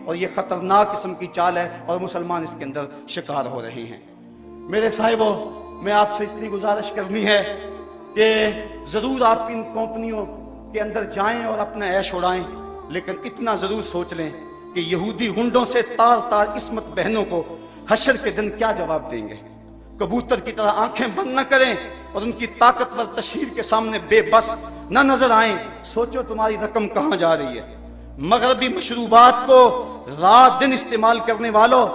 اور یہ خطرناک قسم کی چال ہے اور مسلمان اس کے اندر شکار ہو رہے ہیں۔ میرے صاحبوں، میں آپ سے اتنی گزارش کرنی ہے کہ ضرور آپ ان کمپنیوں کے اندر جائیں اور اپنا عیش اڑائیں، لیکن اتنا ضرور سوچ لیں کہ یہودی غنڈوں سے تار تار عصمت بہنوں کو حشر کے دن کیا جواب دیں گے۔ کبوتر کی طرح آنکھیں بند نہ کریں اور ان کی طاقتور تشہیر کے سامنے بے بس نہ نظر آئیں۔ سوچو تمہاری رقم کہاں جا رہی ہے۔ مغربی مشروبات کو رات دن استعمال کرنے والوں،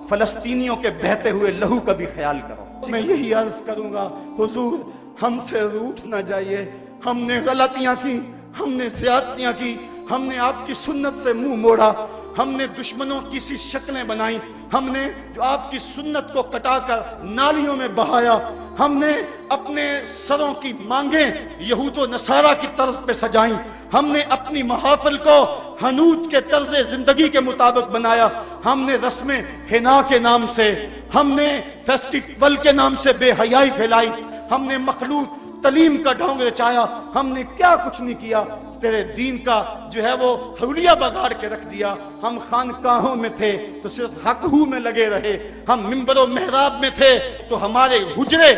فلسطینیوں کے بہتے ہوئے لہو کا بھی خیال کرو۔ میں یہی عرض کروں گا، حضور ہم سے روٹھ نہ جائیے، ہم نے غلطیاں کی، ہم نے زیادتیاں کی، ہم نے آپ کی سنت سے منہ موڑا، ہم نے دشمنوں کی سی شکلیں بنائیں، ہم نے جو آپ کی سنت کو کٹا کر نالیوں میں بہایا، ہم نے اپنے سروں کی مانگیں یہود و نصارہ کی طرز پہ سجائیں، ہم نے اپنی محافل کو حنوت کے طرز زندگی کے مطابق بنایا، ہم نے رسم حنا کے نام سے، ہم نے فیسٹیول کے نام سے بے حیائی پھیلائی، ہم نے مخلوط تعلیم کا ڈھونگ رچایا، ہم نے کیا کچھ نہیں کیا۔ تیرے دین کا جو ہے وہ حولیہ بگاڑ کے رکھ دیا۔ ہم خانقاہوں میں تھے تو صرف حق ہو میں لگے رہے، ہم منبر و محراب میں تھے تو ہمارے حجرے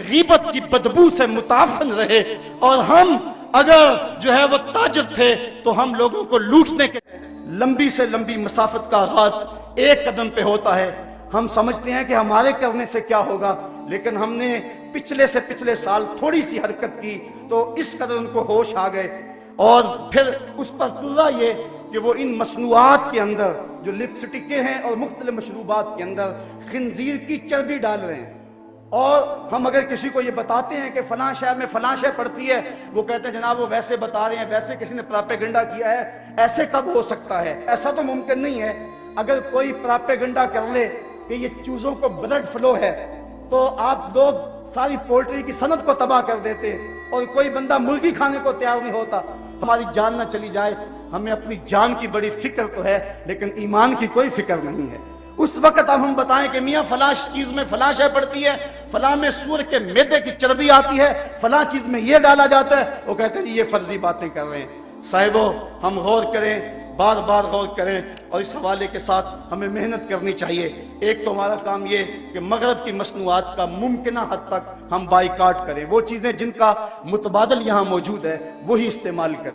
غیبت کی بدبو سے متعفن رہے، اور ہم اگر جو ہے وہ تاجر تھے تو ہم لوگوں کو لوٹنے کے لمبی سے لمبی مسافت کا آغاز ایک قدم پہ ہوتا ہے۔ ہم سمجھتے ہیں کہ ہمارے کرنے سے کیا ہوگا، لیکن ہم نے پچھلے سے پچھلے سال تھوڑی سی حرکت کی تو اس قدر ان کو ہوش آ گئے، اور پھر اس پر ترا یہ کہ وہ ان مصنوعات کے اندر جو لپسٹکیں ہیں اور مختلف مشروبات کے اندر خنزیر کی چربی ڈال رہے ہیں۔ اور ہم اگر کسی کو یہ بتاتے ہیں کہ فلاں شہر میں فلاں شے پڑتی ہے، وہ کہتے ہیں جناب وہ ویسے بتا رہے ہیں، ویسے کسی نے پراپیگنڈا کیا ہے، ایسے کب ہو سکتا ہے؟ ایسا تو ممکن نہیں ہے۔ اگر کوئی پراپیگنڈا کر لے کہ یہ چوزوں کو بلڈ فلو ہے تو آپ لوگ ساری پولٹری کی صنعت کو تباہ کر دیتے، اور کوئی بندہ مرغی کھانے کو تیار نہیں ہوتا۔ ہماری جان نہ چلی جائے، ہمیں اپنی جان کی بڑی فکر تو ہے لیکن ایمان کی کوئی فکر نہیں ہے۔ اس وقت اب ہم بتائیں کہ میاں فلاں چیز میں فلاں شے پڑتی ہے، فلاں میں سور کے میدے کی چربی آتی ہے، فلاں چیز میں یہ ڈالا جاتا ہے، وہ کہتے ہیں یہ فرضی باتیں کر رہے ہیں۔ صاحبو ہم غور کریں، بار بار غور کریں، اور اس حوالے کے ساتھ ہمیں محنت کرنی چاہیے۔ ایک تو ہمارا کام یہ کہ مغرب کی مصنوعات کا ممکنہ حد تک ہم بائیکاٹ کریں، وہ چیزیں جن کا متبادل یہاں موجود ہے وہی استعمال کریں۔